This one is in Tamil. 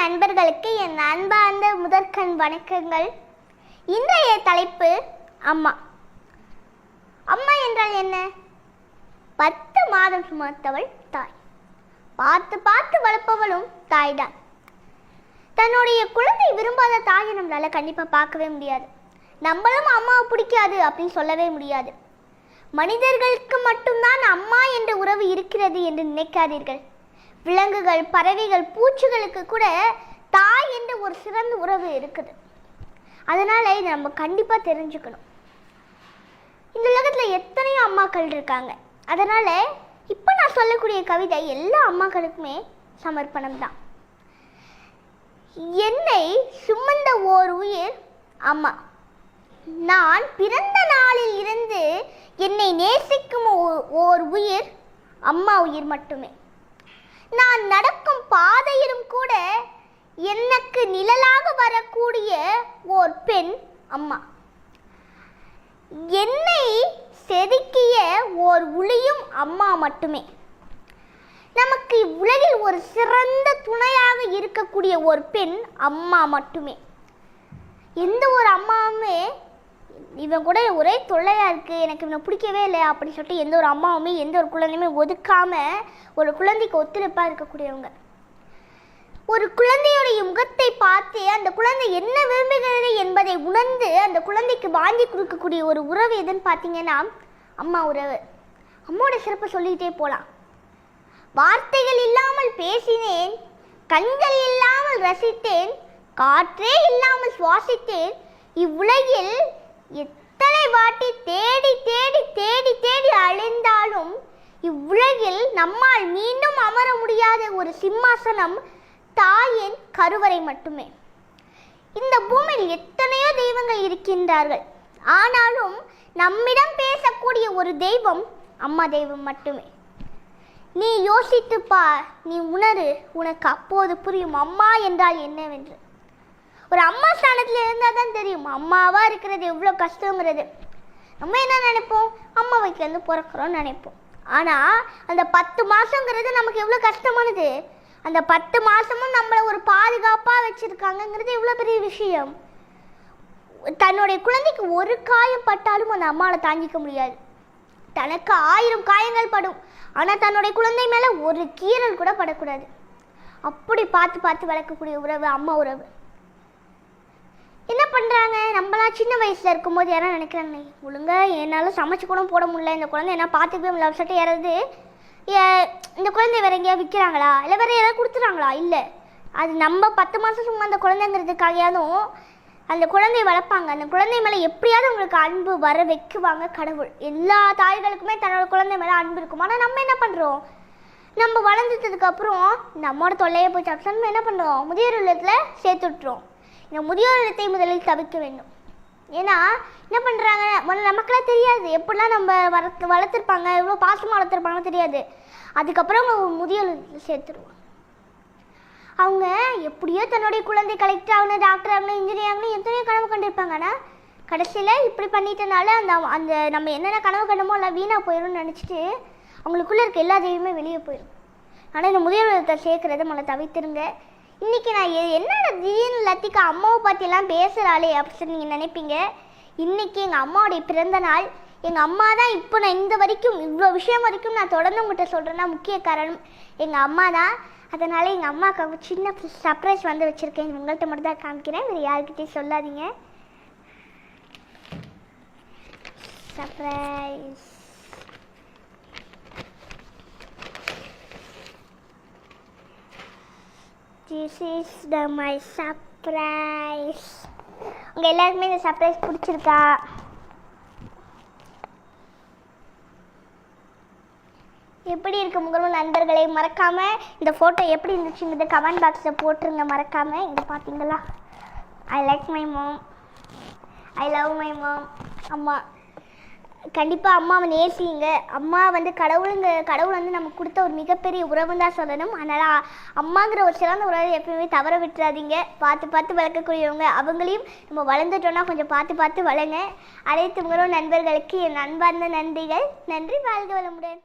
நண்பர்களுக்கு என் அன்பார்ந்த முதற்கண் வணக்கங்கள். இன்றைய தலைப்பு அம்மா. அம்மா என்றால் என்ன? 10 மாதம் சுமந்தவள் தாய். பார்த்து பார்த்து வளர்ப்பவளும் தாய்தான். தன்னுடைய குழந்தை விரும்பாத தாயை நம்மளால கண்டிப்பா பார்க்கவே முடியாது. நம்மளும் அம்மாவை பிடிக்காது அப்படின்னு சொல்லவே முடியாது. மனிதர்களுக்கு மட்டும்தான் அம்மா என்ற உறவு இருக்கிறது என்று நினைக்காதீர்கள். விலங்குகள், பறவைகள், பூச்சிகளுக்கு கூட தாய் என்ற ஒரு சிறந்த உறவு இருக்குது. அதனால இதை நம்ம கண்டிப்பா தெரிஞ்சுக்கணும். இந்த உலகத்துல எத்தனையோ அம்மாக்கள் இருக்காங்க. அதனால இப்ப நான் சொல்லக்கூடிய கவிதை எல்லா அம்மாக்களுக்குமே சமர்ப்பணம் தான். என்னை சுமந்த ஓர் உயிர் அம்மா. நான் பிறந்த நாளில் இருந்து என்னை நேசிக்கும் ஓர் உயிர் அம்மா உயிர் மட்டுமே. நான் நடக்கும் பாதையிலும் கூட எனக்கு நிழலாக வரக்கூடிய ஓர் பெண் அம்மா. என்னை செதுக்கிய ஓர் உளியும் அம்மா மட்டுமே. நமக்கு உலகில் ஒரு சிறந்த துணையாக இருக்கக்கூடிய ஒரு பெண் அம்மா மட்டுமே. எந்த ஒரு அம்மாவுமே இவன் கூட ஒரே தொல்லையாக இருக்குது, எனக்கு இவனை பிடிக்கவே இல்லை அப்படின்னு சொல்லிட்டு எந்த ஒரு அம்மாவுமே எந்த ஒரு குழந்தையுமே ஒதுக்காமல் ஒரு குழந்தைக்கு ஒத்துழைப்பாக இருக்கக்கூடியவங்க. ஒரு குழந்தையுடைய முகத்தை பார்த்து அந்த குழந்தை என்ன விரும்புகிறது என்பதை உணர்ந்து அந்த குழந்தைக்கு வாங்கி கொடுக்கக்கூடிய ஒரு உறவு எதுன்னு பார்த்தீங்கன்னா அம்மா உறவு. அம்மாவோட சிறப்பை சொல்லிக்கிட்டே போகலாம். வார்த்தைகள் இல்லாமல் பேசினேன், கண்கள் இல்லாமல் ரசித்தேன், காற்றே இல்லாமல் சுவாசித்தேன், இவ்வுலகில் எத்தனை வாட்டி தேடி தேடி தேடி தேடி அழிந்தாலும் இவ்வுலகில் நம்மால் மீண்டும் அமர முடியாத ஒரு சிம்மாசனம் தாயின் கருவறை மட்டுமே. இந்த பூமியில் எத்தனையோ தெய்வங்கள் இருக்கின்றார்கள். ஆனாலும் நம்மிடம் பேசக்கூடிய ஒரு தெய்வம் அம்மா தெய்வம் மட்டுமே. நீ யோசித்து பார், நீ உணரு, உனக்கு அப்போது புரியும் அம்மா என்றால் என்னவென்று. ஒரு அம்மா ஸ்தானத்தில் இருந்தால் தான் தெரியும் அம்மாவாக இருக்கிறது எவ்வளோ கஷ்டங்கிறது. நம்ம என்ன நினைப்போம், அம்மா வயிற்றுலேருந்து பிறக்கிறோன்னு நினைப்போம். ஆனால் அந்த 10 மாதங்கிறது நமக்கு எவ்வளோ கஷ்டமானது. அந்த 10 மாதமும் நம்மளை ஒரு பாதுகாப்பாக வச்சுருக்காங்கங்கிறது எவ்வளோ பெரிய விஷயம். தன்னுடைய குழந்தைக்கு ஒரு காயம் பட்டாலும் அந்த அம்மாவை தாங்கிக்க முடியாது. தனக்கு 1000 காயங்கள் படும், ஆனால் தன்னுடைய குழந்தை மேலே ஒரு கீறல் கூட படக்கூடாது. அப்படி பார்த்து பார்த்து வளர்க்கக்கூடிய உறவு அம்மா உறவு. என்ன பண்ணுறாங்க, நம்மளாம் சின்ன வயசில் இருக்கும்போது யாரும் நினைக்கிறாங்க, ஒழுங்காக என்னால் சமைச்சு கூட போட முடியல, இந்த குழந்தை என்ன பார்த்துக்கவே முடியல சொல்லிட்டு யாராவது இந்த குழந்தை வேறு எங்கேயா விற்கிறாங்களா இல்லை வேறு யாராவது கொடுத்துறாங்களா? இல்லை, அது நம்ம 10 மாதம் சும்மா அந்த குழந்தைங்கிறதுக்காகவும் அந்த குழந்தையை வளர்ப்பாங்க. அந்த குழந்தை மேலே எப்படியாவது அவங்களுக்கு அன்பு வர வைக்குவாங்க கடவுள். எல்லா தாய்களுக்குமே தன்னோட குழந்தை மேலே அன்பு இருக்கும். ஆனால் நம்ம என்ன பண்ணுறோம், நம்ம வளர்ந்துட்டதுக்கப்புறம் நம்மளோட தொல்லையை போச்சு அப்படின்னு நம்ம என்ன பண்ணுறோம், முதியோர் இல்லத்தில் சேர்த்து விட்டுறோம். இந்த முதியோர் இல்லத்தை முதலில் தவிர்க்க வேண்டும். ஏன்னா என்ன பண்ணுறாங்க, நமக்கெல்லாம் தெரியாது எப்படிலாம் நம்ம வளர்த்துருப்பாங்க, எவ்வளோ பாசமாக வளர்த்துருப்பாங்கன்னு தெரியாது. அதுக்கப்புறம் அவங்க முதியோர் இல்லத்தில் சேர்த்துருவாங்க. அவங்க எப்படியோ தன்னுடைய குழந்தை கலெக்டர் ஆகணும், டாக்டர் ஆகணும், இன்ஜினியர் ஆகணும், எத்தனையோ கனவு கண்டிருப்பாங்க. ஆனால் கடைசியில் இப்படி பண்ணிட்டனால அந்த நம்ம என்னென்ன கனவு கண்டமோ எல்லாம் வீணாக போயிடும்னு நினச்சிட்டு அவங்களுக்குள்ளே இருக்க எல்லா தெய்வமே வெளியே போயிடும். ஆனால் இந்த முதியோர் இல்லத்தை சேர்க்குறத நம்மளை தவிர்த்துருங்க. இன்றைக்கி நான் என்னோட திடீர்னு லத்திக்கு அம்மாவை பற்றியெல்லாம் பேசுகிறாளே அப்படின்னு நீங்கள் நினைப்பீங்க. இன்றைக்கி எங்கள் அம்மாவுடைய பிறந்த நாள். எங்கள் அம்மா தான் இப்போ நான் இந்த வரைக்கும் இவ்வளோ விஷயம் வரைக்கும் நான் தொடர்ந்து உங்கள்கிட்ட சொல்கிறேன்னா முக்கிய காரணம் எங்கள் அம்மா தான். அதனால் எங்கள் அம்மாவுக்கு சின்ன சர்ப்ரைஸ் வந்து வச்சுருக்கேன். உங்கள்கிட்ட மட்டும் தான் காமிக்கிறேன், வேறு யாருக்கிட்டையும் சொல்லாதீங்க. Surprise. This is my surprise. உங்கள் எல்லாருக்குமே இந்த சர்ப்ரைஸ் பிடிச்சிருக்கா? எப்படி இருக்கு முகர்வு நண்பர்களை? மறக்காமல் இந்த ஃபோட்டோ எப்படி இருந்துச்சுங்கிறத கமெண்ட் பாக்ஸில் போட்டுருங்க. மறக்காமல் இங்கே பார்த்தீங்களா, I like my mom, I love my mom. அம்மா கண்டிப்பாக அம்மாவை நேசிங்க. அம்மா வந்து கடவுள் வந்து நமக்கு கொடுத்த ஒரு மிகப்பெரிய உறவுன்னு தான் சொல்லணும். அதனால் அம்மாங்கிற ஒரு சிறந்த உறவை எப்பயுமே தவற விட்டுறாதீங்க. பார்த்து பார்த்து வளர்க்கக்கூடியவங்க, அவங்களையும் நம்ம வளர்ந்துட்டோன்னா கொஞ்சம் பார்த்து பார்த்து வளங்க. அனைத்து முகர்வு நண்பர்களுக்கு என் அன்பார்ந்த நன்றிகள். நன்றி, வாழ்க வளமுடன்.